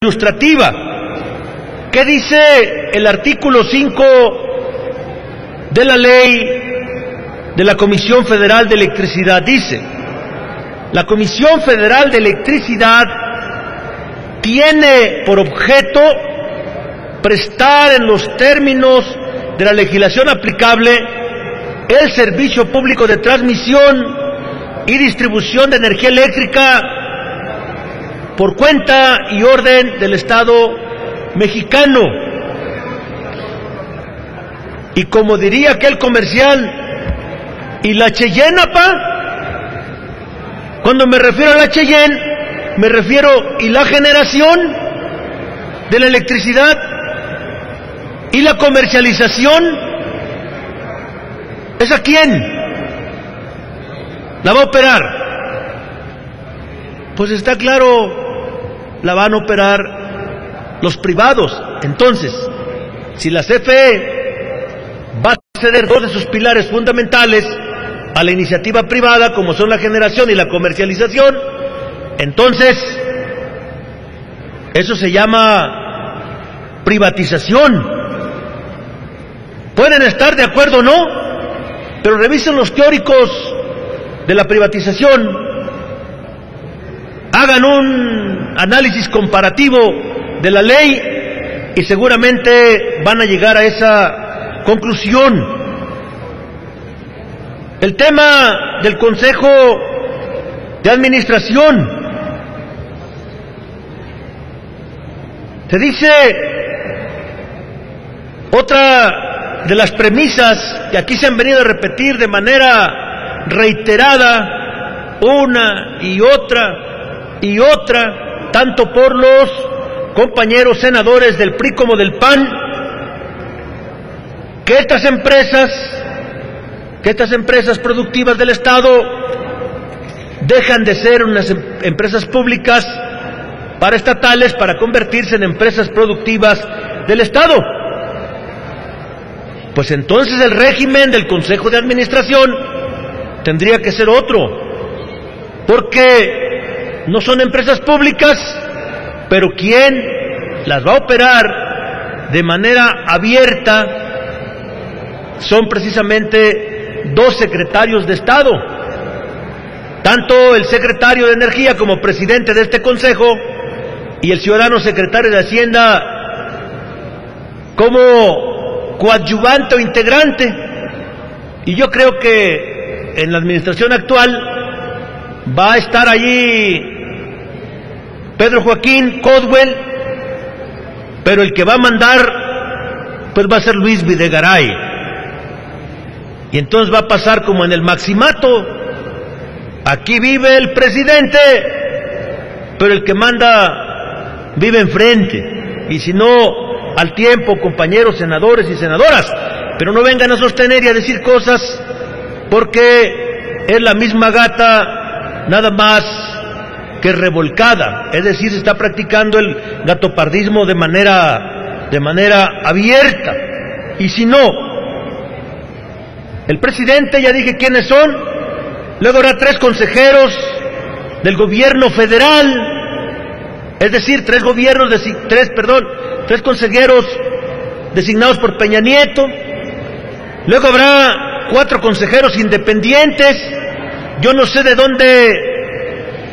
ilustrativa. ¿Qué dice el artículo 5 de la ley de la Comisión Federal de Electricidad? Dice: la Comisión Federal de Electricidad tiene por objeto prestar en los términos de la legislación aplicable el servicio público de transmisión y distribución de energía eléctrica por cuenta y orden del Estado mexicano. Y como diría aquel comercial, ¿y la Cheyenne, pa? Cuando me refiero a la Cheyenne, me refiero, ¿y la generación de la electricidad? ¿Y la comercialización? ¿Esa quién la va a operar? Pues está claro, la van a operar los privados. Entonces, si la CFE va a ceder dos de sus pilares fundamentales a la iniciativa privada, como son la generación y la comercialización, entonces eso se llama privatización. Pueden estar de acuerdo o no, pero revisen los teóricos de la privatización, hagan un análisis comparativo de la ley y seguramente van a llegar a esa conclusión. El tema del Consejo de Administración. Se dice, otra de las premisas que aquí se han venido a repetir de manera reiterada, una y otra, tanto por los compañeros senadores del PRI como del PAN, que estas empresas productivas del Estado dejan de ser unas empresas públicas paraestatales para convertirse en empresas productivas del Estado. Pues entonces el régimen del Consejo de Administración tendría que ser otro, porque no son empresas públicas, pero quien las va a operar de manera abierta son precisamente dos secretarios de Estado, tanto el secretario de Energía como presidente de este Consejo y el ciudadano secretario de Hacienda como coadyuvante o integrante. Y yo creo que en la administración actual va a estar allí Pedro Joaquín Codwell, pero el que va a mandar pues va a ser Luis Videgaray. Y entonces va a pasar como en el Maximato: aquí vive el presidente, pero el que manda vive enfrente. Y si no, al tiempo, compañeros senadores y senadoras, pero no vengan a sostener y a decir cosas, porque es la misma gata, nada más que revolcada. Es decir, se está practicando el gatopardismo de manera abierta. Y si no, el presidente, ya dije quiénes son, luego habrá tres consejeros del gobierno federal, es decir, tres consejeros designados por Peña Nieto, luego habrá 4 consejeros independientes. Yo no sé de dónde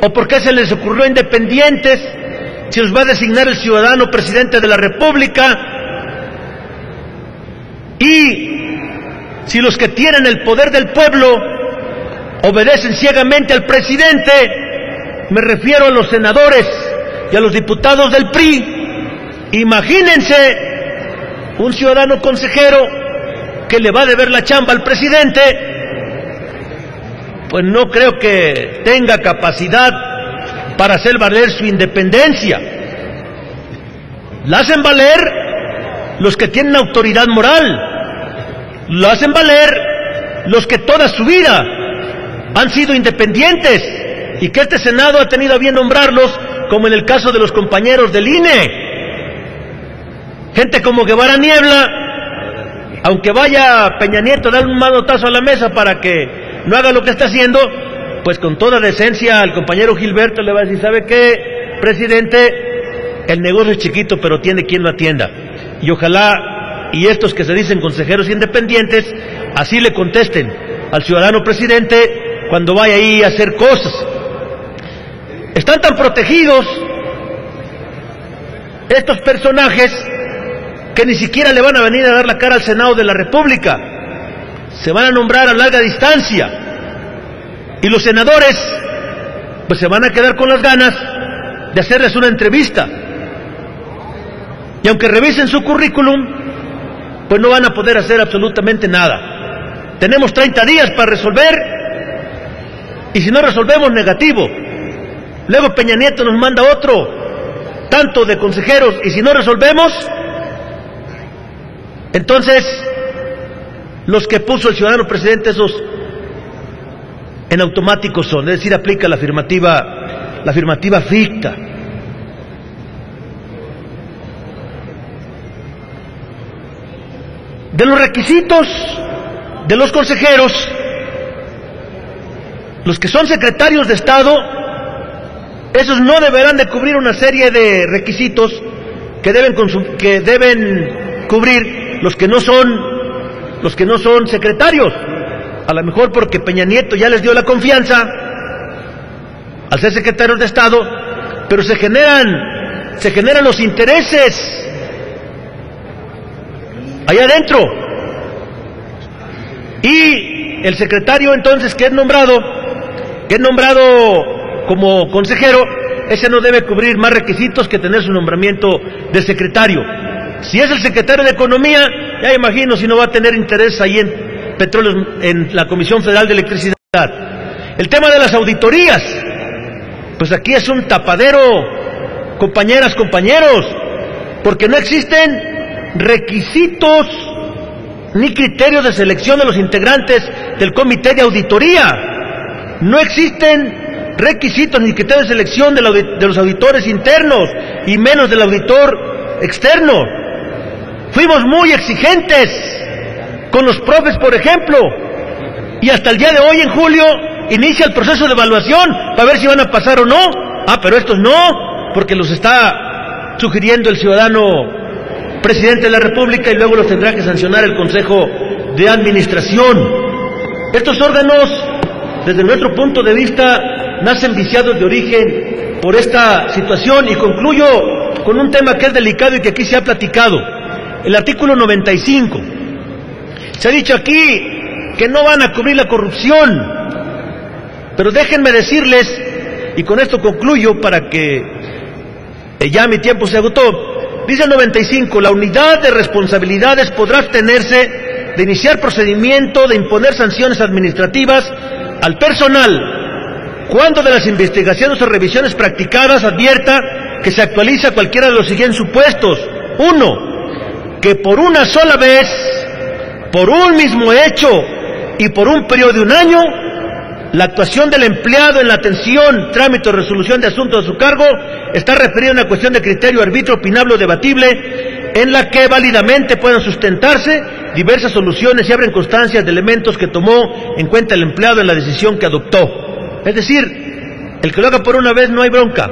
o por qué se les ocurrió independientes, si los va a designar el ciudadano presidente de la República, y si los que tienen el poder del pueblo obedecen ciegamente al presidente. Me refiero a los senadores y a los diputados del PRI. Imagínense un ciudadano consejero que le va a deber la chamba al presidente, pues no creo que tenga capacidad para hacer valer su independencia. La hacen valer los que tienen autoridad moral, lo hacen valer los que toda su vida han sido independientes y que este Senado ha tenido a bien nombrarlos, como en el caso de los compañeros del INE. Gente como Guevara Niebla, aunque vaya Peña Nieto a darle un manotazo a la mesa para que no haga lo que está haciendo, pues con toda decencia al compañero Gilberto le va a decir: ¿sabe qué, presidente? el negocio es chiquito, pero tiene quien lo atienda. Y ojalá, y estos que se dicen consejeros independientes, así le contesten al ciudadano presidente cuando vaya ahí a hacer cosas. Están tan protegidos estos personajes que ni siquiera le van a venir a dar la cara al Senado de la República. Se van a nombrar a larga distancia. Y los senadores, pues se van a quedar con las ganas de hacerles una entrevista. Y aunque revisen su currículum, pues no van a poder hacer absolutamente nada. Tenemos 30 días para resolver, y si no resolvemos, negativo. Luego Peña Nieto nos manda otro tanto de consejeros, y si no resolvemos, entonces los que puso el ciudadano presidente, esos en automático son, es decir, aplica la afirmativa ficta. De los requisitos de los consejeros, los que son secretarios de Estado, esos no deberán de cubrir una serie de requisitos que deben cubrir los que no son secretarios. A lo mejor porque Peña Nieto ya les dio la confianza al ser secretarios de Estado, pero se generan los intereses allá adentro. Y el secretario entonces que es nombrado como consejero, ese no debe cubrir más requisitos que tener su nombramiento de secretario. Si es el secretario de Economía, ya imagino si no va a tener interés ahí en Petróleos, en la Comisión Federal de Electricidad. El tema de las auditorías, pues aquí es un tapadero, compañeras, compañeros, porque no existen requisitos ni criterios de selección de los integrantes del comité de auditoría. No existen requisitos ni criterios de selección de los auditores internos, y menos del auditor externo. Fuimos muy exigentes con los profes, por ejemplo, y hasta el día de hoy, en julio, inicia el proceso de evaluación para ver si van a pasar o no. Pero estos no, porque los está sugiriendo el ciudadano presidente de la República, y luego los tendrá que sancionar el Consejo de Administración. Estos órganos, desde nuestro punto de vista, nacen viciados de origen por esta situación. Y concluyo con un tema que es delicado y que aquí se ha platicado: el artículo 95. Se ha dicho aquí que no van a cubrir la corrupción, pero déjenme decirles, y con esto concluyo para que ya mi tiempo se agotó. Dice el 95: la unidad de responsabilidades podrá abstenerse de iniciar procedimiento de imponer sanciones administrativas al personal cuando de las investigaciones o revisiones practicadas advierta que se actualiza cualquiera de los siguientes supuestos. 1. Que por una sola vez, por un mismo hecho y por un periodo de un año, la actuación del empleado en la atención, trámite o resolución de asuntos a su cargo está referida a una cuestión de criterio arbitrio, opinable o debatible, en la que válidamente puedan sustentarse diversas soluciones y abren constancias de elementos que tomó en cuenta el empleado en la decisión que adoptó. Es decir, el que lo haga por una vez no hay bronca.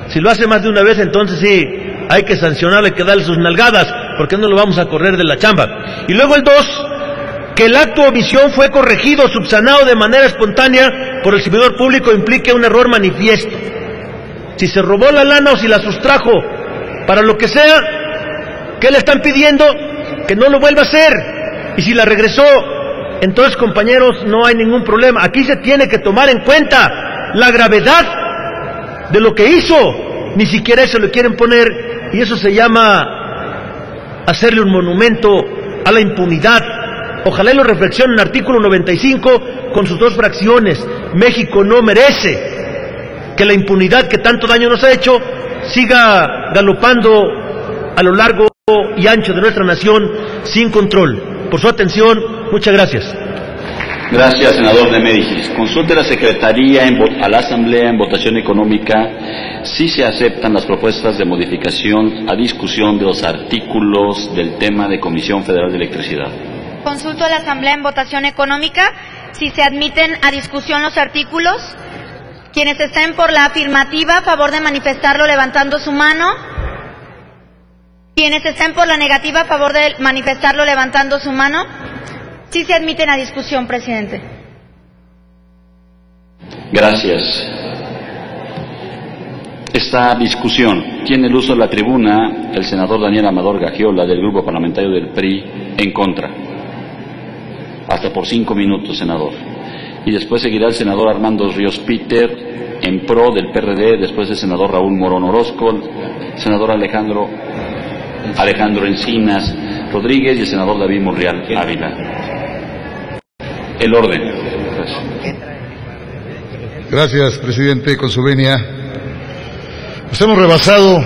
Si lo hace más de una vez, entonces sí hay que sancionarle, hay que darle sus nalgadas, porque no lo vamos a correr de la chamba. Y luego el 2, que el acto o omisión fue corregido o subsanado de manera espontánea por el servidor público implique un error manifiesto. Si se robó la lana o si la sustrajo para lo que sea, ¿qué le están pidiendo? Que no lo vuelva a hacer. Y si la regresó, entonces, compañeros, no hay ningún problema. Aquí se tiene que tomar en cuenta la gravedad de lo que hizo. Ni siquiera eso le quieren poner, y eso se llama hacerle un monumento a la impunidad. Ojalá y lo reflexionen en el artículo 95 con sus 2 fracciones. México no merece que la impunidad que tanto daño nos ha hecho siga galopando a lo largo y ancho de nuestra nación sin control. Por su atención, muchas gracias. Gracias, senador de Médicis. Consulte la Secretaría a la Asamblea en votación económica si se aceptan las propuestas de modificación a discusión de los artículos del tema de Comisión Federal de Electricidad. Consulto a la Asamblea en votación económica si se admiten a discusión los artículos. Quienes estén por la afirmativa, a favor de manifestarlo levantando su mano. Quienes estén por la negativa, a favor de manifestarlo levantando su mano. Sí se admiten a discusión, presidente. Gracias. Esta discusión tiene el uso de la tribuna el senador Daniel Amador Gagiola, del Grupo Parlamentario del PRI, en contra. Hasta por 5 minutos, senador. Y después seguirá el senador Armando Ríos Peter, en pro del PRD, después el senador Raúl Morón Orozco, el senador Alejandro Encinas Rodríguez y el senador David Monreal Ávila. El orden. Gracias, presidente, con su venia. Pues hemos rebasado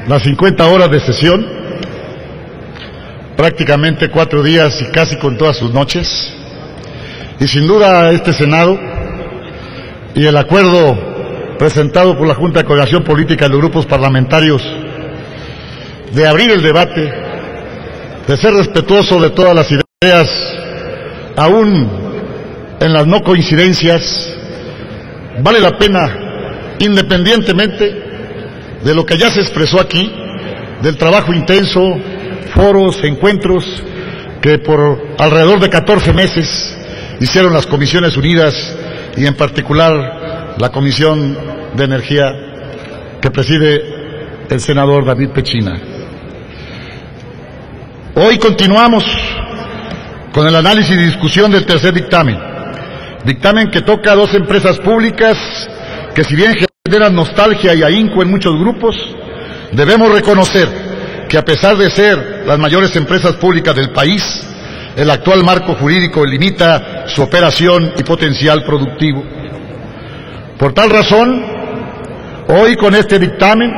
las 50 horas de sesión, prácticamente 4 días y casi con todas sus noches, y sin duda este Senado y el acuerdo presentado por la Junta de Coordinación Política de los grupos parlamentarios de abrir el debate, de ser respetuoso de todas las ideas, aún en las no coincidencias, vale la pena, independientemente de lo que ya se expresó aquí, del trabajo intenso, foros, encuentros, que por alrededor de 14 meses hicieron las Comisiones Unidas y en particular la Comisión de Energía que preside el senador David Pechina. Hoy continuamos con el análisis y discusión del tercer dictamen que toca a 2 empresas públicas que, si bien generan nostalgia y ahínco en muchos grupos, debemos reconocer que, a pesar de ser las mayores empresas públicas del país, el actual marco jurídico limita su operación y potencial productivo. Por tal razón, hoy con este dictamen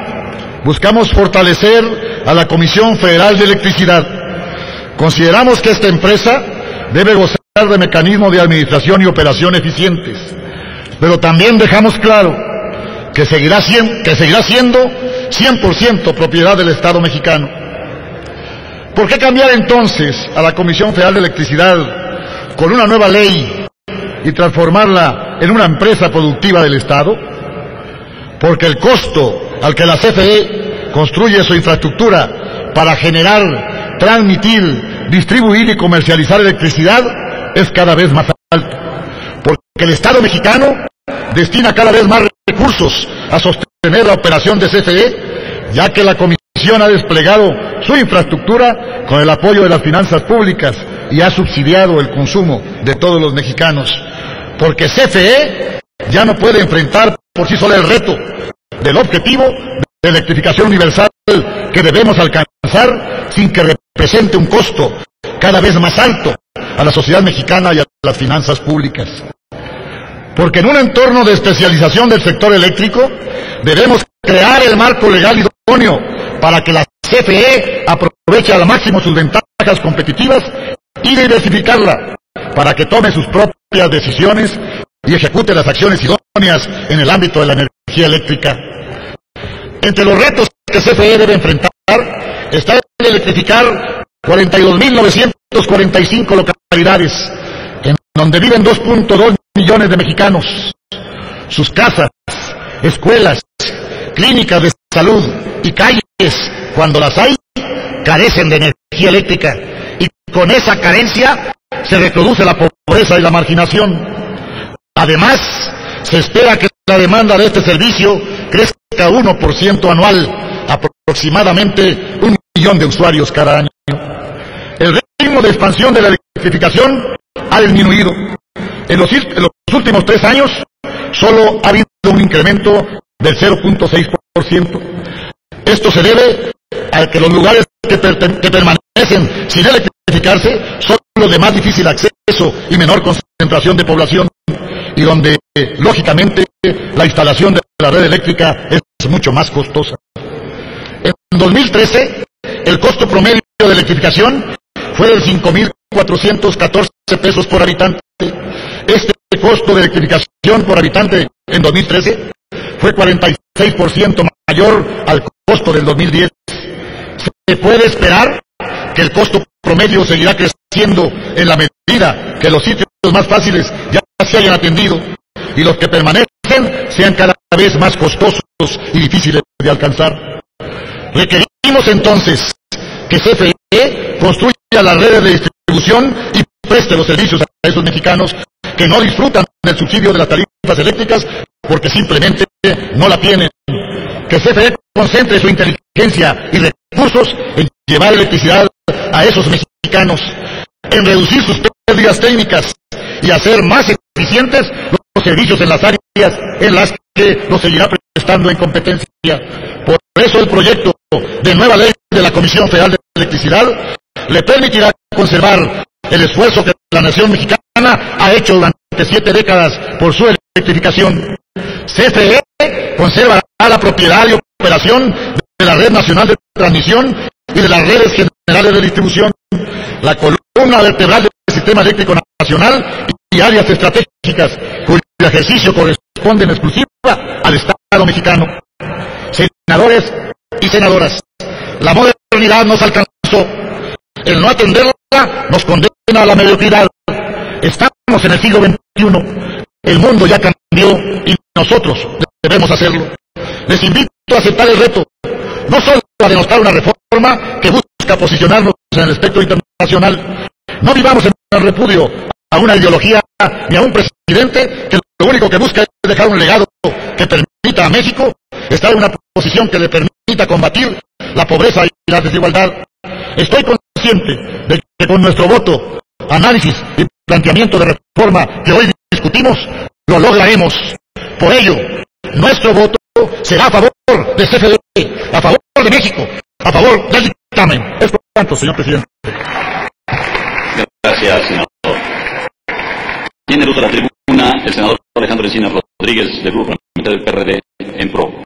buscamos fortalecer a la Comisión Federal de Electricidad. Consideramos que esta empresa debe gozar de mecanismos de administración y operación eficientes, pero también dejamos claro que seguirá siendo 100% propiedad del Estado mexicano. ¿Por qué cambiar entonces a la Comisión Federal de Electricidad con una nueva ley y transformarla en una empresa productiva del Estado? Porque el costo al que la CFE construye su infraestructura para generar, transmitir, distribuir y comercializar electricidad es cada vez más alto. Porque el Estado mexicano destina cada vez más recursos a sostener la operación de CFE, ya que la Comisión ha desplegado su infraestructura con el apoyo de las finanzas públicas y ha subsidiado el consumo de todos los mexicanos. Porque CFE ya no puede enfrentar por sí sola el reto del objetivo de electrificación universal que debemos alcanzar sin que represente un costo cada vez más alto a la sociedad mexicana y a las finanzas públicas. Porque en un entorno de especialización del sector eléctrico debemos crear el marco legal idóneo para que la CFE aproveche al máximo sus ventajas competitivas y diversificarla para que tome sus propias decisiones y ejecute las acciones idóneas en el ámbito de la energía eléctrica. Entre los retos que CFE debe enfrentar está el de electrificar 42.945 localidades, en donde viven 2.2 millones de mexicanos. Sus casas, escuelas, clínicas de salud y calles, cuando las hay, carecen de energía eléctrica, y con esa carencia se reproduce la pobreza y la marginación. Además, se espera que la demanda de este servicio crezca 1% anual, aproximadamente 1 millón de usuarios cada año. El ritmo de expansión de la electrificación ha disminuido. En los últimos 3 años solo ha habido un incremento del 0.6%. Esto se debe a que los lugares que permanecen sin electrificarse son los de más difícil acceso y menor concentración de población, y donde, lógicamente, la instalación de la red eléctrica es mucho más costosa. En 2013, el costo promedio de electrificación fue de 5.414 pesos por habitante. Este costo de electrificación por habitante en 2013 fue 46% mayor al costo del 2010. Se puede esperar que el costo promedio seguirá creciendo en la medida que los sitios más fáciles ya se hayan atendido y los que permanecen sean cada vez más costosos y difíciles de alcanzar. Requerimos Exigimos entonces que CFE construya las redes de distribución y preste los servicios a esos mexicanos que no disfrutan del subsidio de las tarifas eléctricas porque simplemente no la tienen. Que CFE concentre su inteligencia y recursos en llevar electricidad a esos mexicanos, en reducir sus pérdidas técnicas y hacer más eficientes los servicios en las áreas en las que los seguirá prestando en competencia. Por eso el proyecto de nueva ley de la Comisión Federal de Electricidad le permitirá conservar el esfuerzo que la nación mexicana ha hecho durante 7 décadas por su electrificación. CFE conservará la propiedad y operación de la Red Nacional de Transmisión y de las redes generales de distribución, la columna vertebral del sistema eléctrico nacional y áreas estratégicas cuyo ejercicio corresponde en exclusiva al Estado mexicano. Senadores y senadoras, la modernidad nos alcanzó. El no atenderla nos condena a la mediocridad. Estamos en el siglo XXI. El mundo ya cambió y nosotros debemos hacerlo. Les invito a aceptar el reto, no solo a denostar una reforma que busca posicionarnos en el espectro internacional. No vivamos en el repudio a una ideología ni a un presidente que lo único que busca es dejar un legado que permita a México estar en una posición que le permita combatir la pobreza y la desigualdad. Estoy consciente de que con nuestro voto, análisis y planteamiento de reforma que hoy discutimos, lo lograremos. Por ello, nuestro voto será a favor de CFE, a favor de México, a favor del dictamen. Es cuanto, señor presidente. Gracias, senador. Tiene el uso de la tribuna el senador Alejandro Encinas Rodríguez, del Grupo Parlamentario del PRD, en PRO.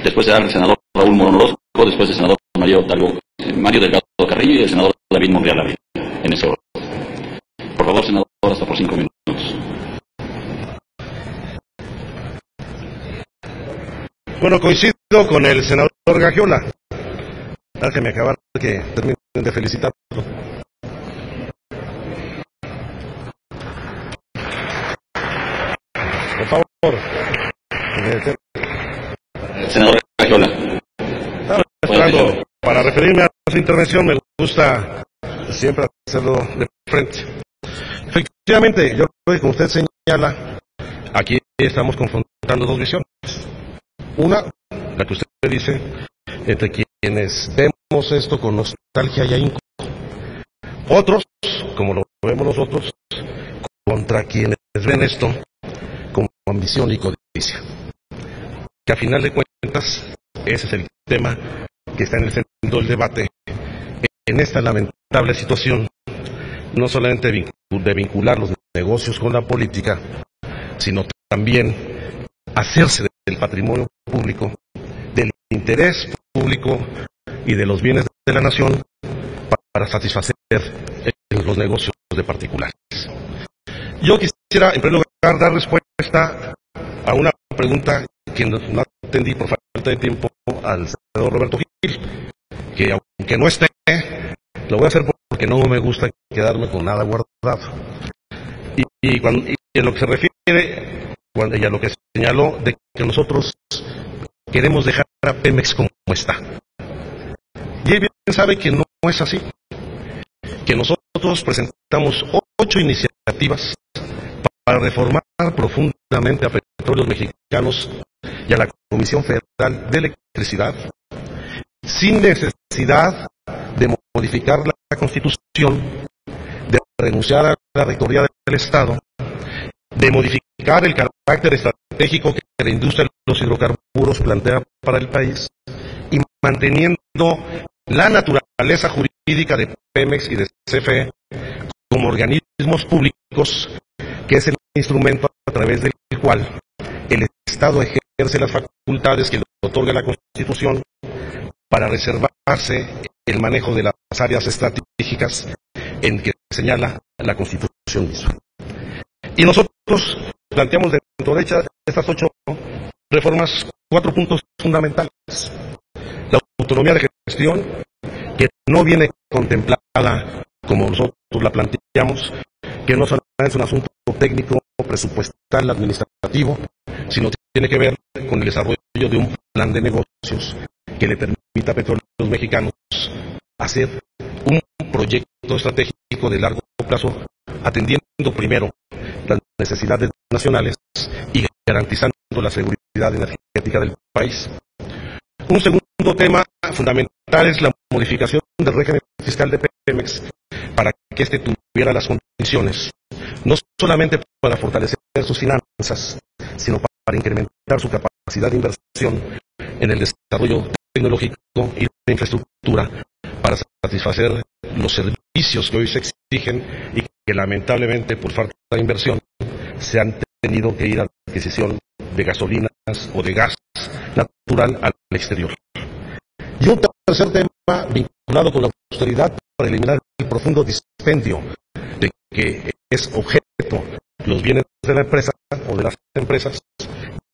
Después será el senador Raúl Morón Orozco, después el senador Mario Delgado Carrillo y el senador David Monreal Ávila, en ese orden. Por favor, senador, hasta por 5 minutos. Bueno, coincido con el senador Gagiola. Déjeme acabar que terminen de felicitarlo. Por favor. Senador Gagiola. Estaba esperando para referirme a su intervención. Me gusta siempre hacerlo de frente. Efectivamente, yo creo que como usted señala, aquí estamos confrontando dos visiones. Una, la que usted dice, entre quienes vemos esto con nostalgia y ahínco. Otros, como lo vemos nosotros, contra quienes ven esto como ambición y codicia. Que a final de cuentas, ese es el tema que está en el centro del debate en esta lamentable situación, no solamente de vincular los negocios con la política, sino también hacerse del patrimonio público, del interés público y de los bienes de la nación para satisfacer los negocios de particulares. Yo quisiera, en primer lugar, dar respuesta a una pregunta que no atendí por falta de tiempo al senador Roberto Gil, que aunque no esté, lo voy a hacer porque no me gusta quedarme con nada guardado. Y en lo que se refiere, y a lo que señaló de que nosotros queremos dejar a Pemex como está. Y él bien sabe que no es así. Que nosotros presentamos 8 iniciativas para reformar profundamente a Petróleos Mexicanos y a la Comisión Federal de Electricidad, sin necesidad de modificar la Constitución, de renunciar a la rectoría del Estado, de modificar el carácter estratégico que la industria de los hidrocarburos plantea para el país, y manteniendo la naturaleza jurídica de Pemex y de CFE como organismos públicos, que es el instrumento a través del cual el Estado ejerce las facultades que le otorga la Constitución para reservarse el manejo de las áreas estratégicas en que señala la Constitución misma. Y nosotros planteamos dentro de estas 8 reformas 4 puntos fundamentales. La autonomía de gestión, que no viene contemplada como nosotros la planteamos, que no solamente es un asunto técnico, presupuestal, administrativo, sino tiene que ver con el desarrollo de un plan de negocios que le permita permita a Petróleos Mexicanos hacer un proyecto estratégico de largo plazo, atendiendo primero las necesidades nacionales y garantizando la seguridad energética del país. Un segundo tema fundamental es la modificación del régimen fiscal de Pemex para que éste tuviera las condiciones, no solamente para fortalecer sus finanzas, sino para incrementar su capacidad de inversión en el desarrollo tecnológico y de infraestructura para satisfacer los servicios que hoy se exigen y que lamentablemente por falta de inversión se han tenido que ir a la adquisición de gasolinas o de gas natural al exterior. Y un tercer tema vinculado con la austeridad para eliminar el profundo dispendio de que es objeto los bienes de la empresa o de las empresas.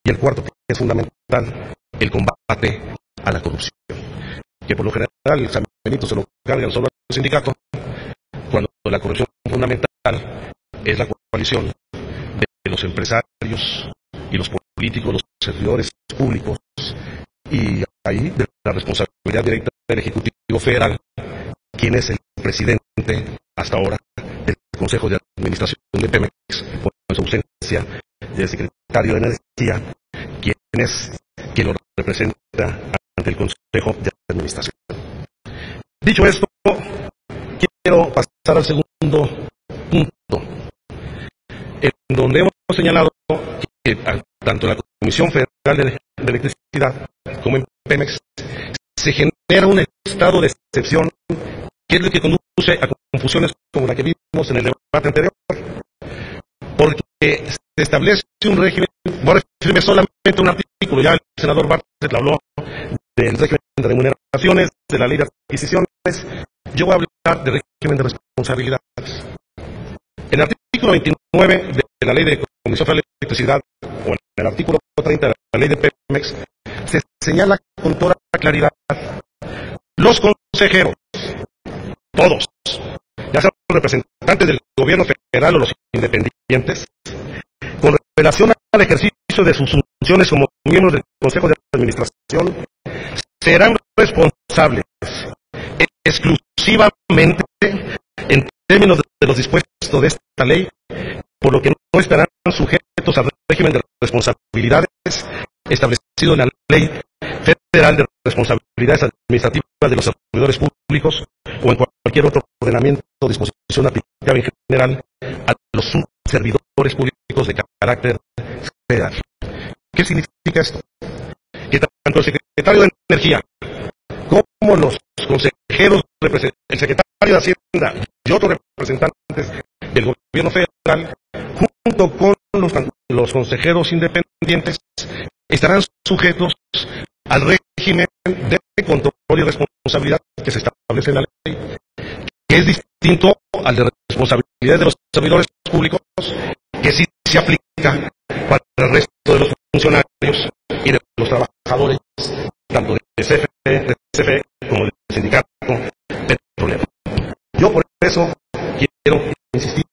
Y el cuarto, que es fundamental, el combate a la corrupción, que por lo general el San Benito se lo cargan solo al sindicato, cuando la corrupción fundamental es la coalición de los empresarios y los políticos, los servidores públicos, y ahí de la responsabilidad directa del Ejecutivo Federal, quien es el presidente hasta ahora del Consejo de Administración de Pemex, por su ausencia del secretario de Energía, quien lo representa ante el Consejo de Administración. Dicho esto, quiero pasar al segundo punto, en donde hemos señalado que tanto en la Comisión Federal de Electricidad como en Pemex se genera un estado de excepción que es lo que conduce a confusiones como la que vimos en el debate anterior, porque se establece un régimen. Voy a referirme solamente a un artículo, ya el senador Bartlett habló del régimen de remuneraciones, de la ley de adquisiciones. Yo voy a hablar del régimen de responsabilidades. En el artículo 29 de la ley de Comisión Federal de Electricidad, o en el artículo 30 de la ley de Pemex, se señala con toda claridad: los consejeros, todos, ya sean los representantes del gobierno federal o los independientes, con relación al ejercicio de sus funciones como miembros del Consejo de Administración, serán responsables exclusivamente en términos de los dispuestos de esta ley, por lo que no estarán sujetos al régimen de responsabilidades establecido en la Ley Federal de Responsabilidades Administrativas de los Servidores Públicos o en cualquier otro ordenamiento o disposición aplicable en general a los servidores públicos de carácter federal. ¿Qué significa esto? Que tanto el secretario de Energía como los consejeros, el secretario de Hacienda y otros representantes del gobierno federal, junto con los consejeros independientes, estarán sujetos al régimen de control y responsabilidad que se establece en la ley, que es distinto al de responsabilidad de los servidores públicos, que sí se aplica para el resto de los funcionarios y de los trabajadores, tanto de CFE como del sindicato petrolero. Yo por eso quiero insistir,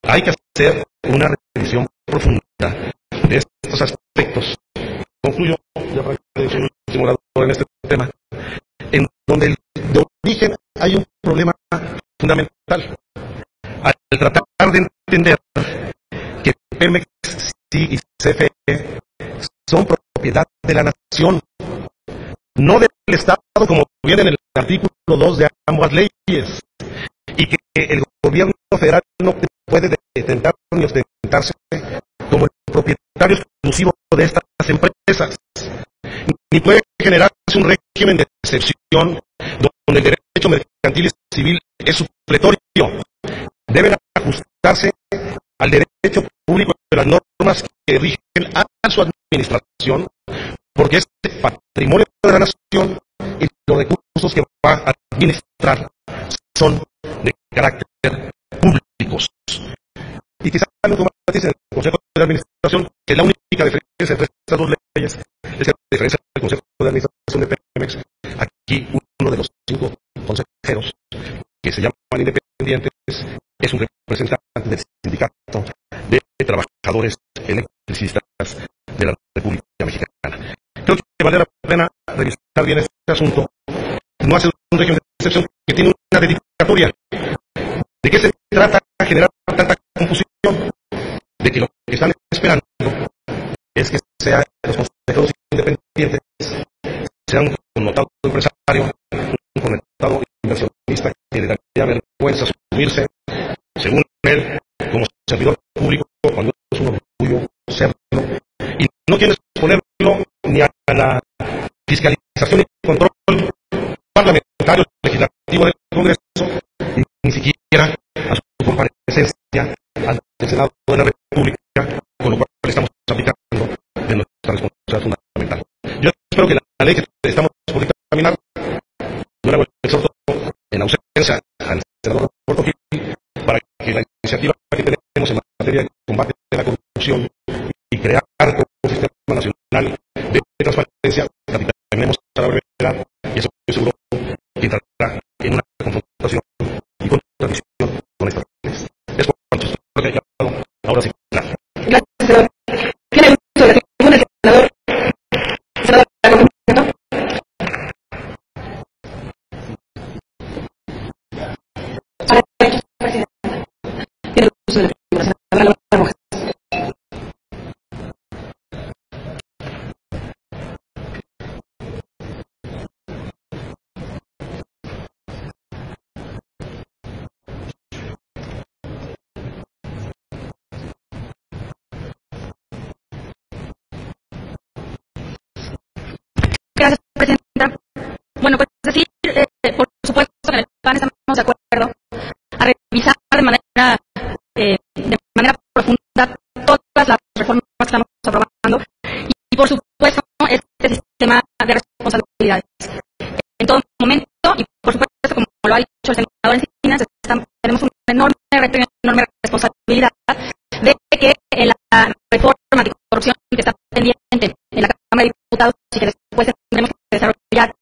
hay que hacer una revisión profunda de estos aspectos. Concluyo, ya para que soy el último orador en este tema, en donde de origen hay un problema fundamental. Al tratar de entender que Pemex y CFE son propiedad de la nación, no del Estado, como viene en el artículo 2 de ambas leyes, y que el gobierno federal no puede detentar ni ostentarse como el propietario exclusivo de estas empresas, ni puede generarse un régimen de excepción donde el derecho mercantil y civil es supletorio. Deben ajustarse al derecho público de las normas que rigen a su administración, porque es patrimonio de la nación y los recursos que va a administrar son de carácter públicos. Y quizá no tomatice en el Consejo de Administración, que la única diferencia entre estas dos leyes es que la diferencia del Consejo de Administración de Pemex, aquí uno de los 5 consejeros que se llaman independientes es un representante del sindicato de trabajadores electricistas de la República Mexicana. Creo que vale la pena revisar bien asunto no hace un régimen de excepción que tiene una dedicatoria. ¿De qué se trata generar tanta confusión? De que lo que están esperando es que sea los consejeros independientes sean un connotado empresario, un connotado inversionista que le daría vergüenza asumirse, según él, como servidor público, cuando es un orgullo serlo, y no quiere exponerlo ni a la fiscalización y control parlamentario legislativo del Congreso, ni siquiera a su comparecencia al Senado de la República, con lo cual estamos aplicando de nuestra responsabilidad fundamental. Yo espero que la ley que estamos por dictaminar, yo le hago el exhorto en ausencia al senador Roberto Gil, para que la iniciativa que tenemos en materia de combate a la corrupción y crear un sistema nacional de transparencia, la dictaminemos a la brevedad, y eso estoy seguro que entrará en una confrontación y contradicción con estas leyes. Es por cuanto espero que haya quedado ahora sí claro. Gracias, senador. ¿Tiene uso de la tribuna el senador? Senador, ¿la complemento? Ahora, presidente. Tiene uso de la tribuna, senadora Laura Rojas. Gracias, presidenta. Bueno, pues decir, por supuesto que en el PAN estamos de acuerdo a revisar de manera profunda todas las reformas que estamos aprobando y por supuesto, este sistema de responsabilidades. En todo momento, y por supuesto, como lo ha dicho el senador Encinas, tenemos una enorme reto y una enorme responsabilidad de que en la reforma anticorrupción que está pendiente en la Cámara de Diputados y que después tendremos que desarrollar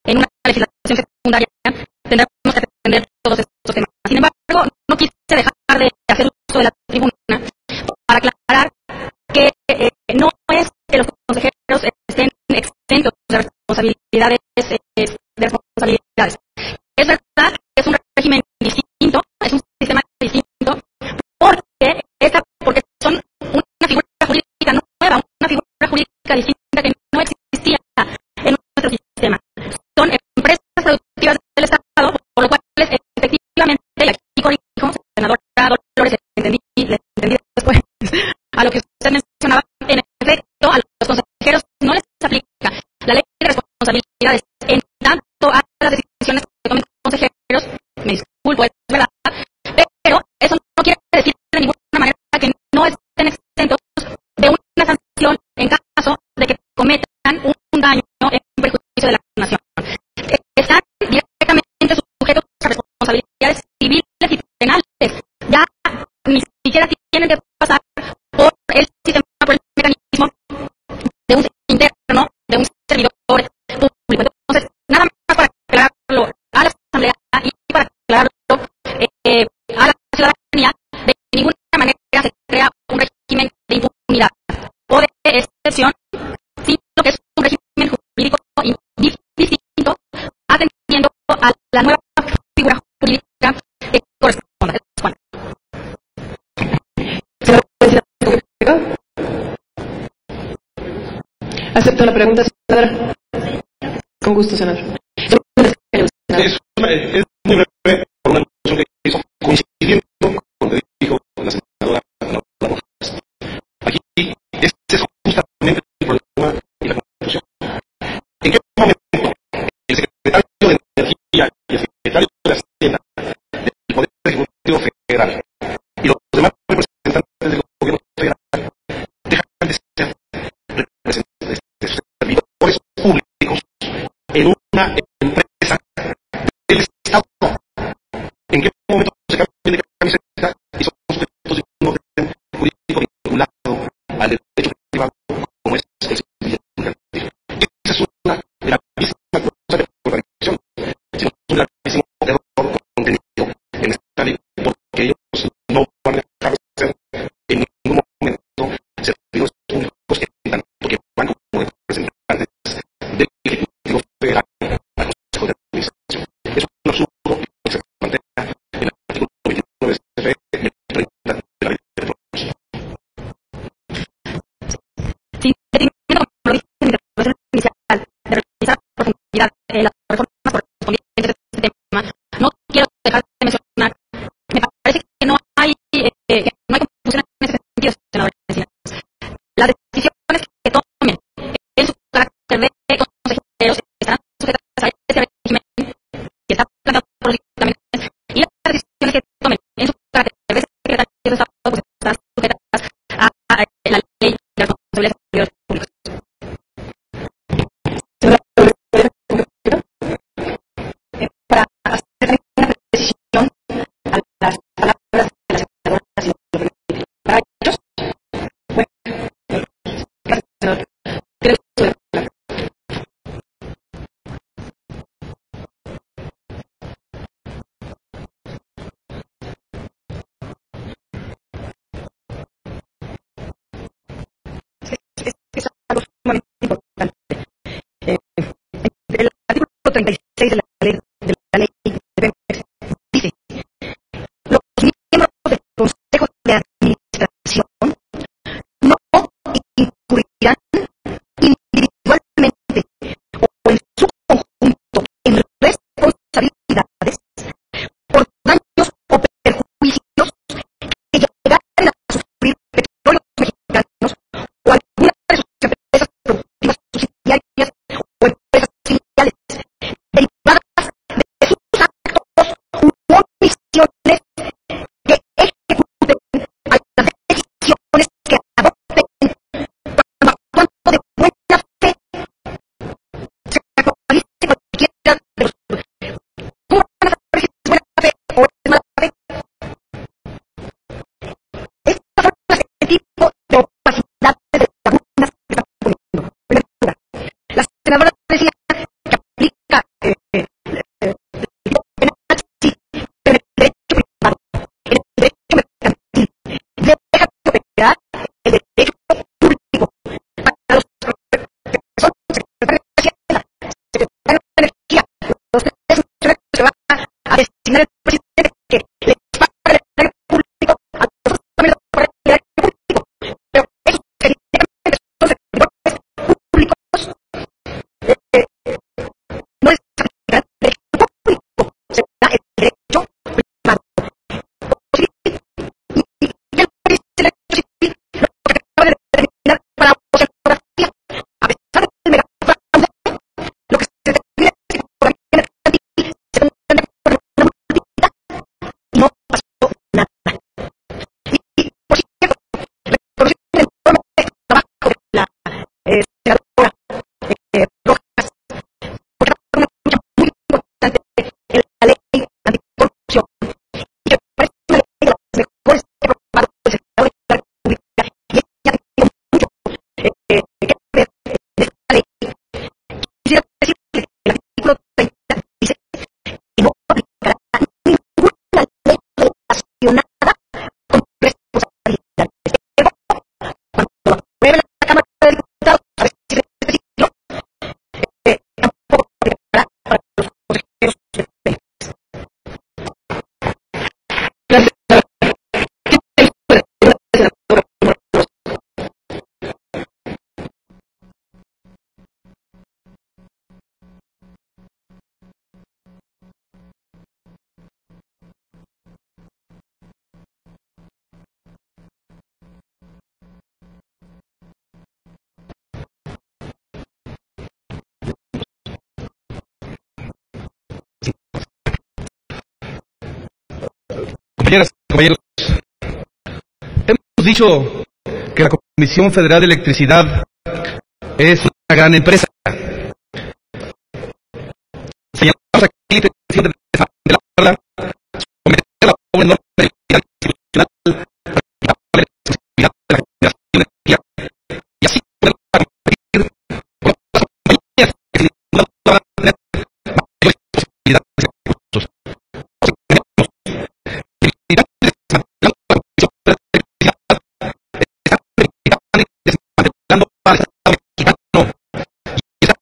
en una legislación secundaria, tendremos que atender todos estos temas. Sin embargo, no quise dejar de hacer uso de la tribuna para aclarar que no es que los consejeros estén exentos de responsabilidades. Es verdad que es un régimen distinto, es un sistema distinto, porque son una figura jurídica nueva, una figura jurídica distinta que no existía en nuestro sistema. Son empresas productivas del Estado, por lo cual efectivamente, y aquí corrijo, senadora Dolores, le entendí después a lo que usted mencionaba, en efecto, a los consejeros no les aplica la ley de responsabilidades en tanto a las decisiones que tomen consejeros, me disculpo, es verdad, pero eso no quiere decir de ninguna manera que no estén exentos de una sanción en caso de que cometan un daño en perjuicio de la nación. Están directamente sujetos a responsabilidades civiles y penales. Ya ni siquiera tienen que pasar por el sistema, por el mecanismo de un interno, de un servidor público. Entonces, nada más para aclararlo a la Asamblea y para aclararlo a la ciudadanía, de ninguna manera se crea un régimen de impunidad o de excepción, sino que es un régimen jurídico distinto, atendiendo a la nueva figura jurídica que corresponde. Acepto la pregunta, senadora. Con gusto, senador. Es muy breve, por una cuestión que hizo coincidiendo con lo que dijo la senadora Laura Rojas. Aquí, este es justamente el problema y la confusión. ¿En qué momento el secretario de Energía y el secretario de Hacienda del Poder Ejecutivo Federal y los demás representantes del gobierno federal dejan de ser representantes de servidores públicos en una las reformas correspondientes a este tema, no quiero dejar de mencionar, me parece que no hay confusión en ese sentido, senadores. Las decisiones que tomen en su carácter de consejeros estarán sujetas a ese régimen que está planteado por los dictámenes, y las decisiones que tomen en su carácter de secretarios de Estado pues estarán sujetas a la ley de responsabilidades de los públicos. Para hacer una precisión a las palabras de la senadora Silvia, para ellos, bueno, gracias, senador. Tiene uso de la palabra. Es algo sumamente importante. El artículo 36 de la ley de Pemex dice: los miembros del Consejo de Administración no incurrirán individualmente o en su conjunto en responsabilidades por daños o perjuicios que llegaren a sufrir Petróleos Mexicanos o alguna de sus empresas productivas subsidiarias o empresas filiales derivadas de sus actos u omisiones que ejecuten a las decisiones que adopten cuando actuando de buena fe se actualice cualquiera de los... ¿Cómo van a saber si es buena fe o es mala fe? Estas son las tipo de opacidades de lagunas que están poniendo. En primer lugar, la senadora decía que aplica el tipo penal, sí, pero en el derecho privado, en el derecho mercantil, deja de operar el derecho público. Para los que son secretarios de Hacienda, secretarios de Energía, los tres funcionarios que se va a designar el presidente, que les va a dar el erario público, a los otros también les va a dar el erario público, pero esos que directamente son servidores públicos no es aplicar el derecho público, será el derecho privado. Y el derecho civil, lo que acaba de determinar para oceanografía, a pesar del megafraude, lo que se determina es que por aquí mercantil se tendrán de acuerdo una multiplicidad y no pasó nada. Y por cierto, reconociendo enormemente el trabajo de la senadora Rojas, porque ha una lucha muy importante en la ley anticorrupción, y que parece una ley de las mejores que ha aprobado el Senado de la República, y ella ha tenido mucho que ver en esta ley. Quisiera decir que el artículo 30 dice que no aplicará ninguna ley relacionada con responsabilidades. Pero cuando lo apruebe la Cámara de Diputados, a ver si este siglo, tampoco aplicará para los consejeros de Pemex. Gracias. Compañeras, compañeros, hemos dicho que la Comisión Federal de Electricidad es una gran empresa. Señalamos aquí la intención de desmantelarla, someter a una enorme debilidad institucional para quitarle la responsabilidad de la generación de energía y así poder competir con otras compañías que sin duda van a tener mayores posibilidades de recursos. Desmantelando para el Estado mexicano y esa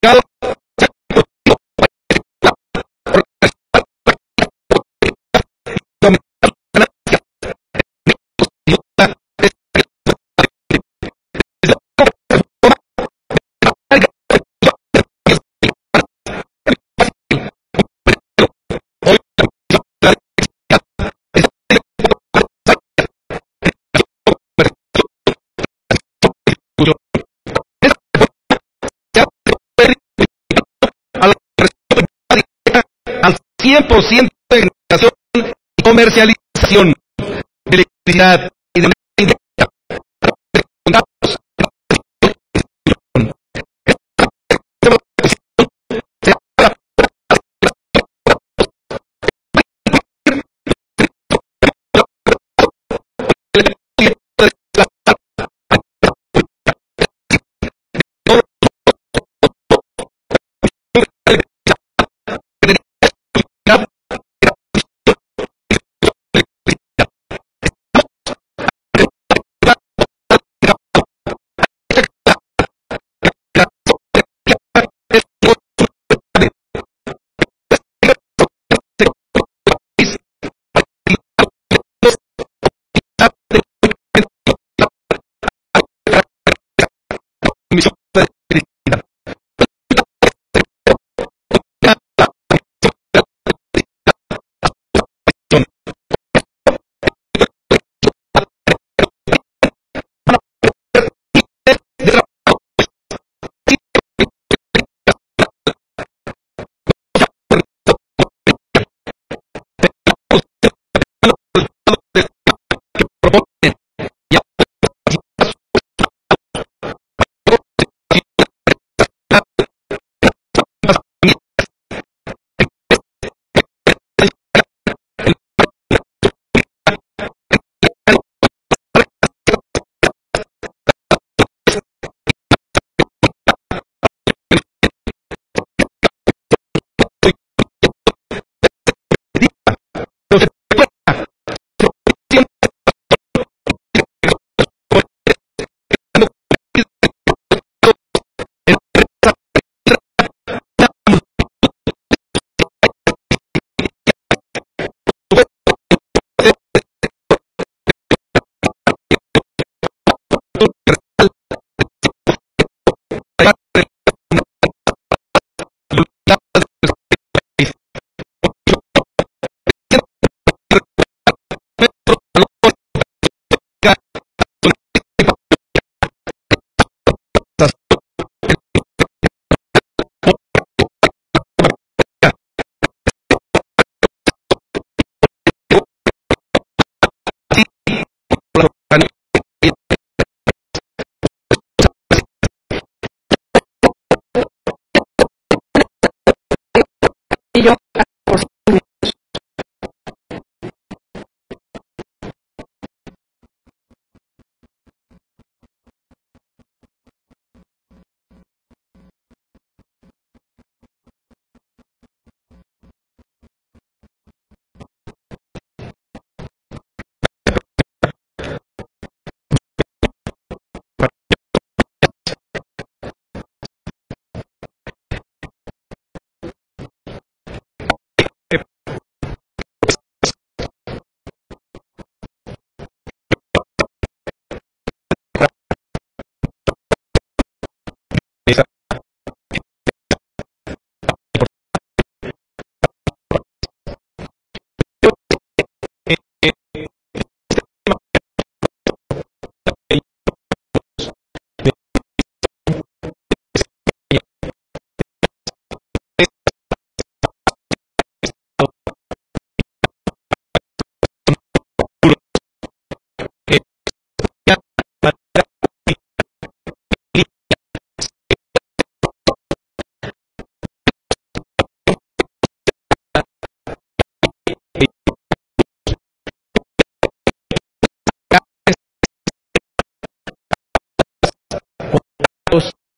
al 100% de generación y comercialización de electricidad y de energía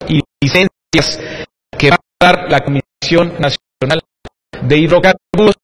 y licencias que va a dar la Comisión Nacional de Hidrocarburos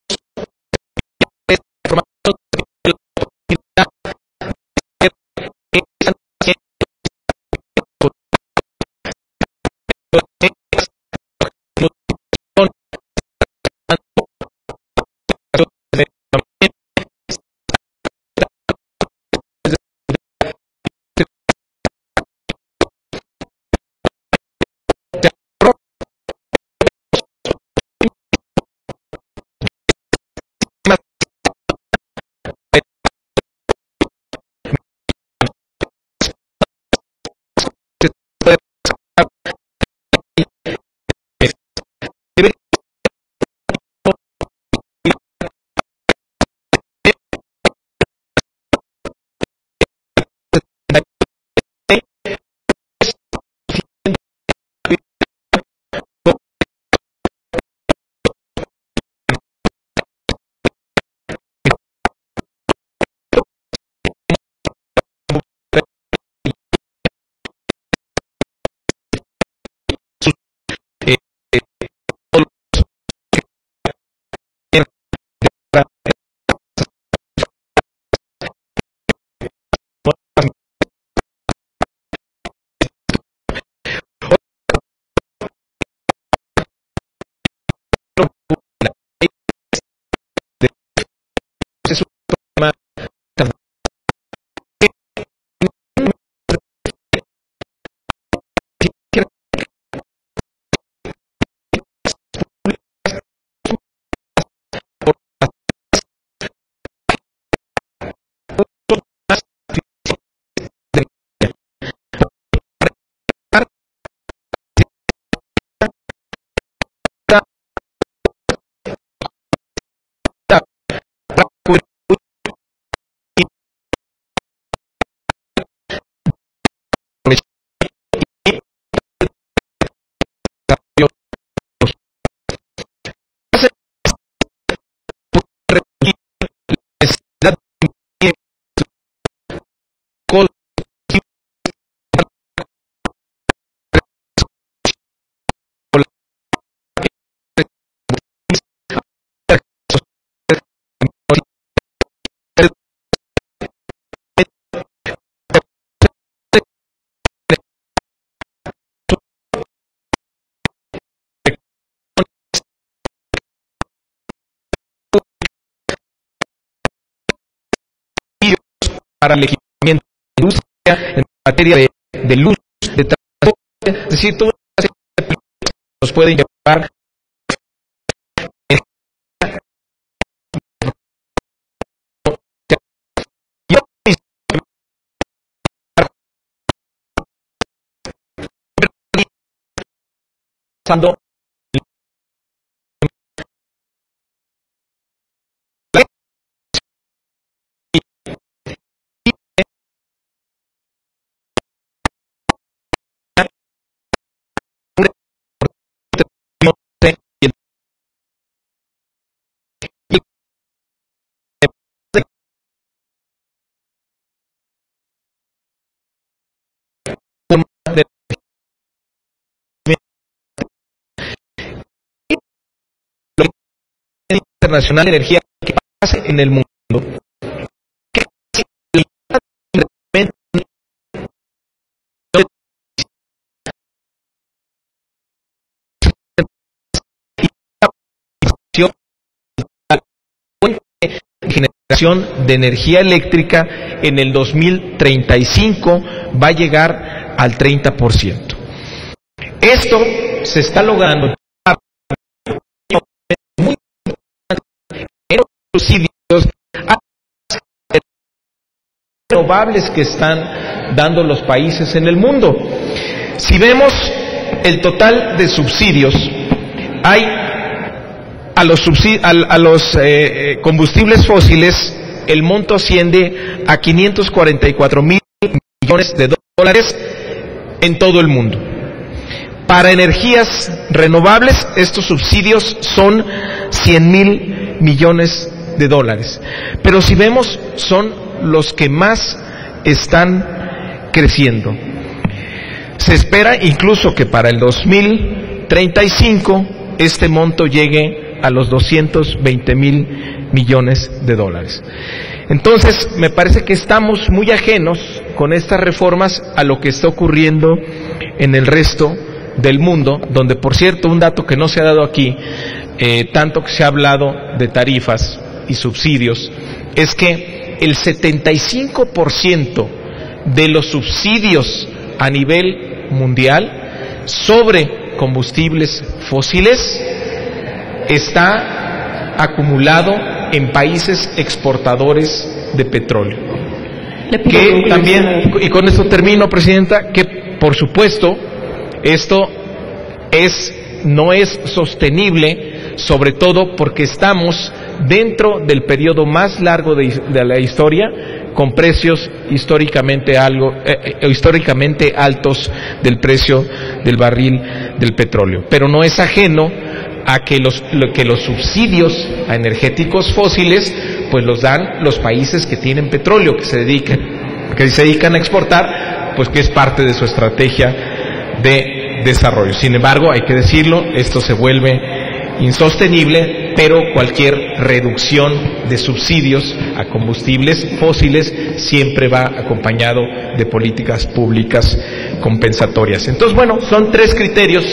para el equipamiento de industria, en materia de luz, de transporte, es decir, todo nos pueden llevar pasando internacional de energía que pase en el mundo. Generación de energía eléctrica en el 2035 va a llegar al 30%. Esto se está logrando muy en los subsidios renovables que están dando los países en el mundo. Si vemos el total de subsidios, hay a los combustibles fósiles, el monto asciende a 544,000 millones de dólares en todo el mundo. Para energías renovables, estos subsidios son 100,000 millones de dólares. Pero si vemos, son los que más están creciendo. Se espera incluso que para el 2035 este monto llegue a los 220,000 millones de dólares. Entonces, me parece que estamos muy ajenos con estas reformas a lo que está ocurriendo en el resto del mundo, donde, por cierto, un dato que no se ha dado aquí, tanto que se ha hablado de tarifas y subsidios, es que el 75% de los subsidios a nivel mundial sobre combustibles fósiles está acumulado en países exportadores de petróleo. Que también, y con esto termino, Presidenta, que por supuesto esto no es sostenible, sobre todo porque estamos dentro del periodo más largo de la historia, con precios históricamente altos del precio del barril del petróleo. Pero no es ajeno a que los subsidios a energéticos fósiles pues los dan los países que tienen petróleo, que se dedican a exportar, pues que es parte de su estrategia de desarrollo. Sin embargo, hay que decirlo, esto se vuelve insostenible, pero cualquier reducción de subsidios a combustibles fósiles siempre va acompañado de políticas públicas compensatorias. Entonces, bueno, son 3 criterios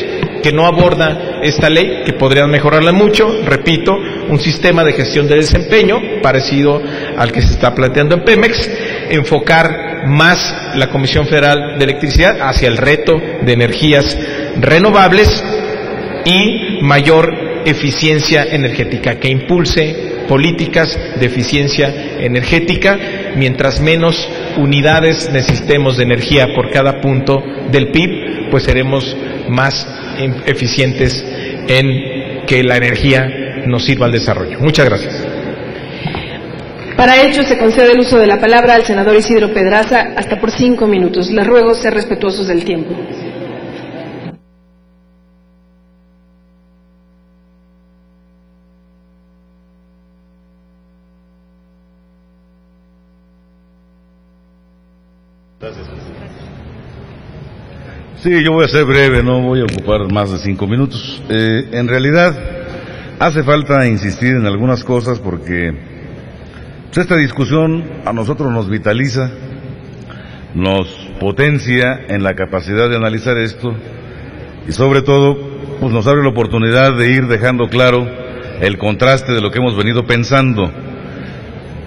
que no aborda esta ley, que podrían mejorarla mucho. Repito, un sistema de gestión de desempeño parecido al que se está planteando en Pemex, enfocar más la Comisión Federal de Electricidad hacia el reto de energías renovables y mayor eficiencia energética, que impulse políticas de eficiencia energética. Mientras menos unidades necesitemos de energía por cada punto del PIB, pues seremos más eficientes en que la energía nos sirva al desarrollo. Muchas gracias. Para ello se concede el uso de la palabra al senador Isidro Pedraza hasta por 5 minutos. Les ruego ser respetuosos del tiempo. Sí, yo voy a ser breve, no voy a ocupar más de 5 minutos. En realidad, hace falta insistir en algunas cosas porque pues, esta discusión a nosotros nos vitaliza, nos potencia en la capacidad de analizar esto y sobre todo pues, nos abre la oportunidad de ir dejando claro el contraste de lo que hemos venido pensando.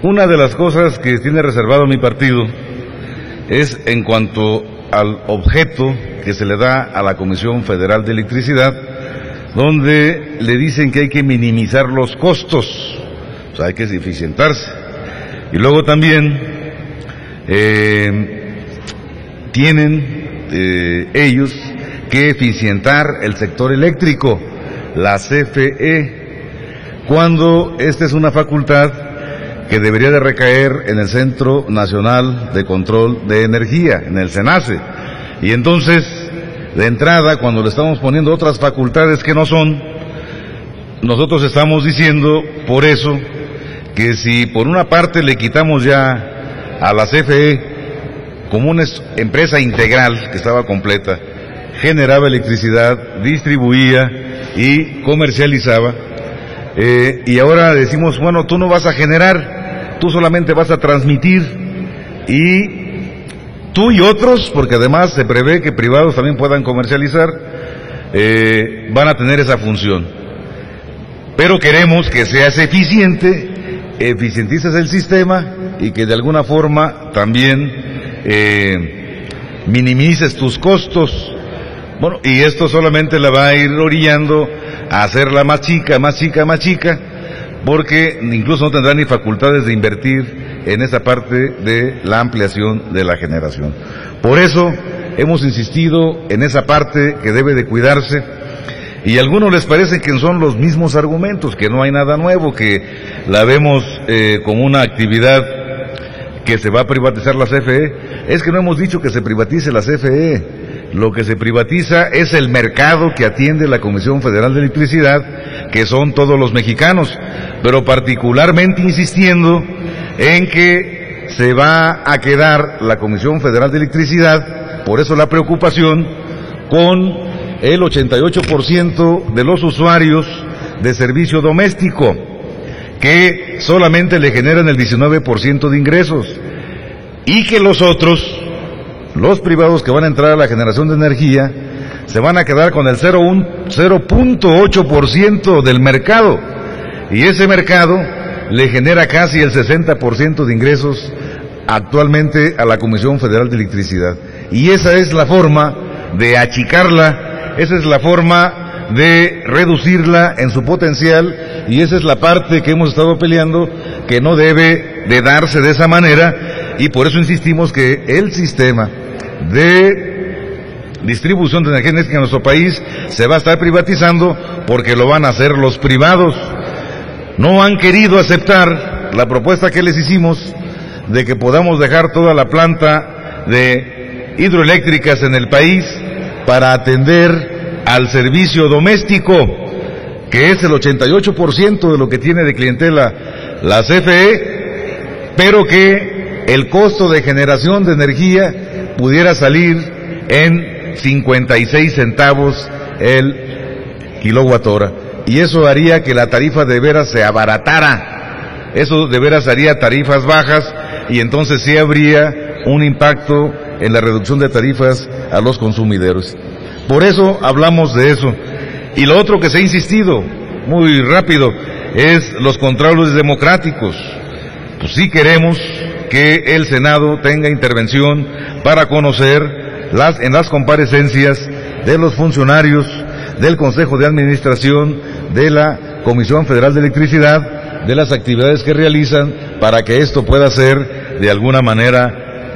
Una de las cosas que tiene reservado mi partido es en cuanto al objeto que se le da a la Comisión Federal de Electricidad, donde le dicen que hay que minimizar los costos, o sea, hay que eficientarse. Y luego también tienen ellos que eficientar el sector eléctrico, la CFE, cuando esta es una facultad que debería de recaer en el Centro Nacional de Control de Energía, en el CENACE. Y entonces, de entrada, cuando le estamos poniendo otras facultades que no son, nosotros estamos diciendo, por eso, que si por una parte le quitamos ya a la CFE, como una empresa integral que estaba completa, generaba electricidad, distribuía y comercializaba, y ahora decimos, bueno, tú no vas a generar, tú solamente vas a transmitir, y tú y otros, porque además se prevé que privados también puedan comercializar, van a tener esa función. Pero queremos que seas eficiente, eficientices el sistema y que de alguna forma también minimices tus costos. Bueno, y esto solamente la va a ir orillando a hacerla más chica, más chica, más chica, porque incluso no tendrá ni facultades de invertir en esa parte de la ampliación de la generación. Por eso hemos insistido en esa parte que debe de cuidarse, y a algunos les parece que son los mismos argumentos, que no hay nada nuevo, que la vemos como una actividad que se va a privatizar la CFE. Es que no hemos dicho que se privatice la CFE. Lo que se privatiza es el mercado que atiende la Comisión Federal de Electricidad, que son todos los mexicanos, pero particularmente insistiendo en que se va a quedar la Comisión Federal de Electricidad, por eso la preocupación, con el 88% de los usuarios de servicio doméstico, que solamente le generan el 19% de ingresos, y que los otros, los privados que van a entrar a la generación de energía, se van a quedar con el 0.8% del mercado, y ese mercado le genera casi el 60% de ingresos actualmente a la Comisión Federal de Electricidad. Y esa es la forma de achicarla, esa es la forma de reducirla en su potencial, y esa es la parte que hemos estado peleando, que no debe de darse de esa manera, y por eso insistimos que el sistema de distribución de energía eléctrica en nuestro país se va a estar privatizando, porque lo van a hacer los privados. No han querido aceptar la propuesta que les hicimos de que podamos dejar toda la planta de hidroeléctricas en el país para atender al servicio doméstico, que es el 88% de lo que tiene de clientela la CFE, pero que el costo de generación de energía pudiera salir en 56 centavos el kilowatt hora. Y eso haría que la tarifa de veras se abaratara, eso de veras haría tarifas bajas, y entonces sí habría un impacto en la reducción de tarifas a los consumidores. Por eso hablamos de eso. Y lo otro que se ha insistido, muy rápido, es los controles democráticos. Pues sí queremos que el Senado tenga intervención para conocer en las comparecencias de los funcionarios del Consejo de Administración de la Comisión Federal de Electricidad, de las actividades que realizan, para que esto pueda ser de alguna manera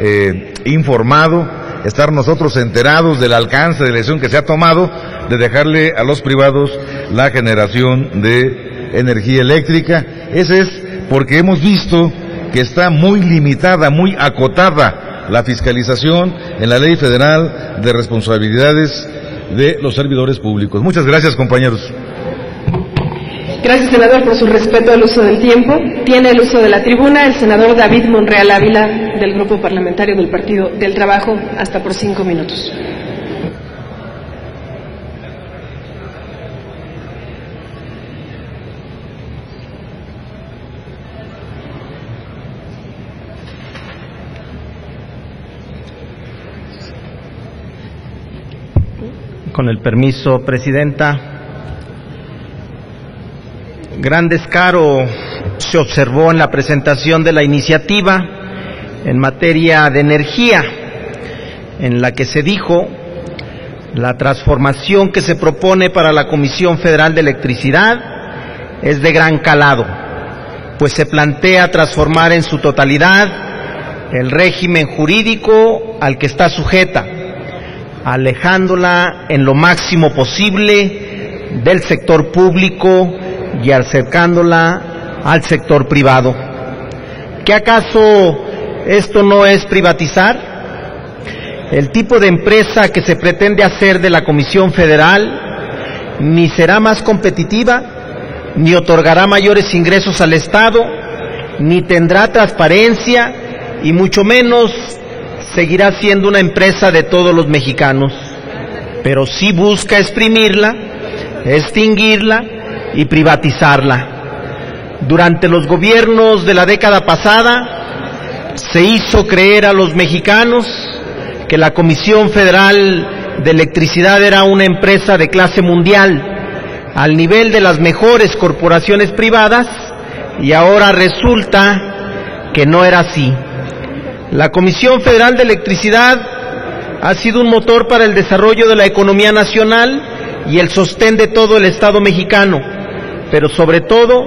informado, estar nosotros enterados del alcance de la decisión que se ha tomado de dejarle a los privados la generación de energía eléctrica. Ese es porque hemos visto que está muy limitada, muy acotada la fiscalización en la Ley Federal de Responsabilidades de los Servidores Públicos. Muchas gracias, compañeros. Gracias, senador, por su respeto al uso del tiempo. Tiene el uso de la tribuna el senador David Monreal Ávila, del Grupo Parlamentario del Partido del Trabajo, hasta por 5 minutos. Con el permiso, presidenta. Gran descaro se observó en la presentación de la iniciativa en materia de energía, en la que se dijo: la transformación que se propone para la Comisión Federal de Electricidad es de gran calado, pues se plantea transformar en su totalidad el régimen jurídico al que está sujeta, alejándola en lo máximo posible del sector público y acercándola al sector privado. ¿Qué acaso esto no es privatizar? El tipo de empresa que se pretende hacer de la Comisión Federal ni será más competitiva, ni otorgará mayores ingresos al Estado, ni tendrá transparencia, y mucho menos seguirá siendo una empresa de todos los mexicanos, pero sí busca exprimirla, extinguirla y privatizarla. Durante los gobiernos de la década pasada se hizo creer a los mexicanos que la Comisión Federal de Electricidad era una empresa de clase mundial, al nivel de las mejores corporaciones privadas, y ahora resulta que no era así. La Comisión Federal de Electricidad ha sido un motor para el desarrollo de la economía nacional y el sostén de todo el Estado mexicano, pero sobre todo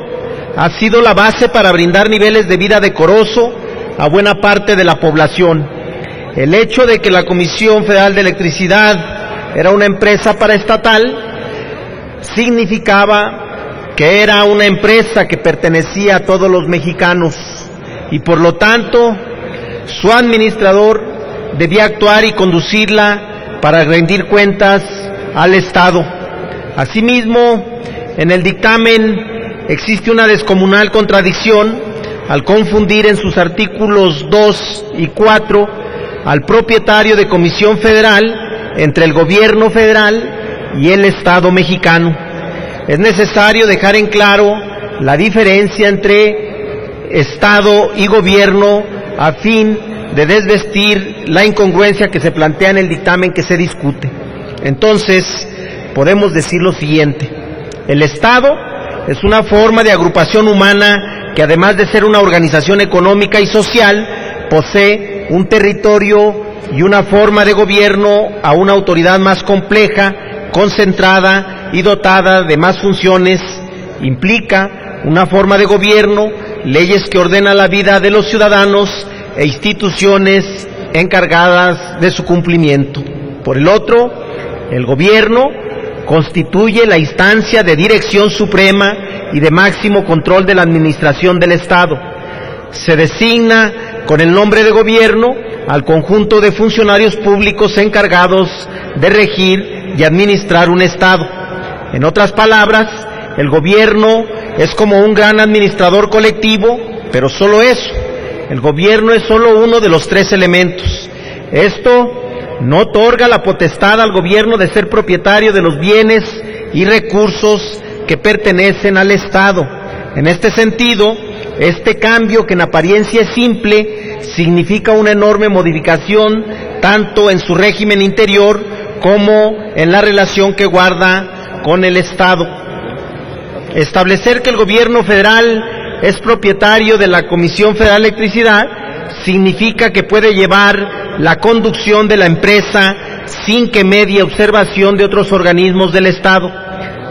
ha sido la base para brindar niveles de vida decoroso a buena parte de la población. El hecho de que la Comisión Federal de Electricidad era una empresa paraestatal significaba que era una empresa que pertenecía a todos los mexicanos, y por lo tanto su administrador debía actuar y conducirla para rendir cuentas al Estado. Asimismo, en el dictamen existe una descomunal contradicción al confundir en sus artículos 2 y 4 al propietario de Comisión Federal entre el gobierno federal y el Estado mexicano. Es necesario dejar en claro la diferencia entre Estado y gobierno a fin de desvestir la incongruencia que se plantea en el dictamen que se discute. Entonces, podemos decir lo siguiente: el Estado es una forma de agrupación humana que, además de ser una organización económica y social, posee un territorio y una forma de gobierno a una autoridad más compleja, concentrada y dotada de más funciones. Implica una forma de gobierno, leyes que ordenan la vida de los ciudadanos e instituciones encargadas de su cumplimiento. Por el otro, el gobierno constituye la instancia de dirección suprema y de máximo control de la administración del Estado. Se designa con el nombre de gobierno al conjunto de funcionarios públicos encargados de regir y administrar un Estado. En otras palabras, el gobierno es como un gran administrador colectivo, pero solo eso. El gobierno es solo uno de los tres elementos. Esto no otorga la potestad al gobierno de ser propietario de los bienes y recursos que pertenecen al Estado. En este sentido, este cambio, que en apariencia es simple, significa una enorme modificación tanto en su régimen interior como en la relación que guarda con el Estado. Establecer que el gobierno federal es propietario de la Comisión Federal de Electricidad significa que puede llevar la conducción de la empresa sin que medie observación de otros organismos del Estado,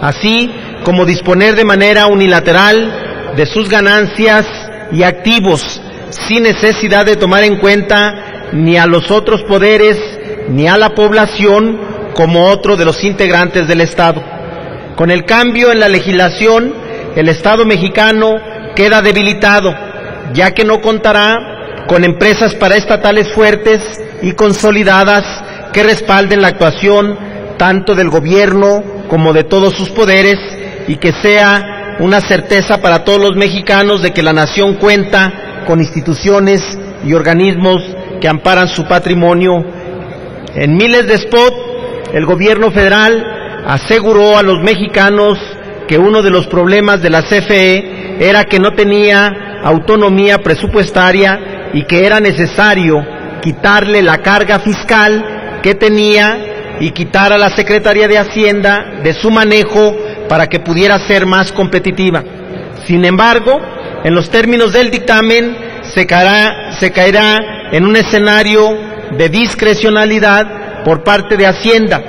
así como disponer de manera unilateral de sus ganancias y activos, sin necesidad de tomar en cuenta ni a los otros poderes ni a la población como otro de los integrantes del Estado. Con el cambio en la legislación, el Estado mexicano queda debilitado, ya que no contará con empresas paraestatales fuertes y consolidadas que respalden la actuación tanto del gobierno como de todos sus poderes, y que sea una certeza para todos los mexicanos de que la nación cuenta con instituciones y organismos que amparan su patrimonio. En miles de spots, el gobierno federal aseguró a los mexicanos que uno de los problemas de la CFE era que no tenía autonomía presupuestaria y que era necesario quitarle la carga fiscal que tenía y quitar a la Secretaría de Hacienda de su manejo para que pudiera ser más competitiva. Sin embargo, en los términos del dictamen, se caerá en un escenario de discrecionalidad por parte de Hacienda,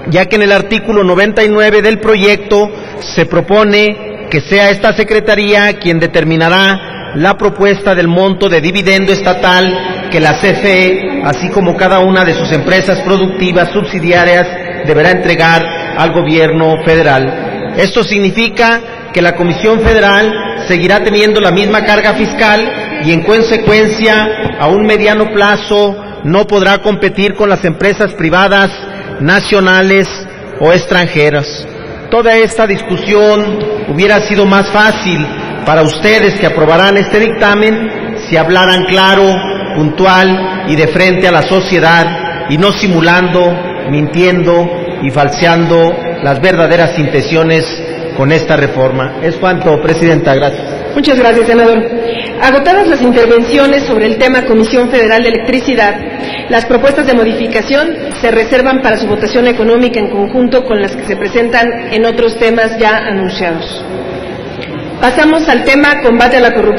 ya que en el artículo 99 del proyecto se propone que sea esta Secretaría quien determinará la propuesta del monto de dividendo estatal que la CFE, así como cada una de sus empresas productivas subsidiarias, deberá entregar al gobierno federal. Esto significa que la Comisión Federal seguirá teniendo la misma carga fiscal y en consecuencia a un mediano plazo no podrá competir con las empresas privadas nacionales o extranjeras. Toda esta discusión hubiera sido más fácil para ustedes que aprobarán este dictamen si hablaran claro, puntual y de frente a la sociedad y no simulando, mintiendo y falseando las verdaderas intenciones con esta reforma. Es cuanto, Presidenta. Gracias. Muchas gracias, senador. Agotadas las intervenciones sobre el tema Comisión Federal de Electricidad, las propuestas de modificación se reservan para su votación económica en conjunto con las que se presentan en otros temas ya anunciados. Pasamos al tema combate a la corrupción.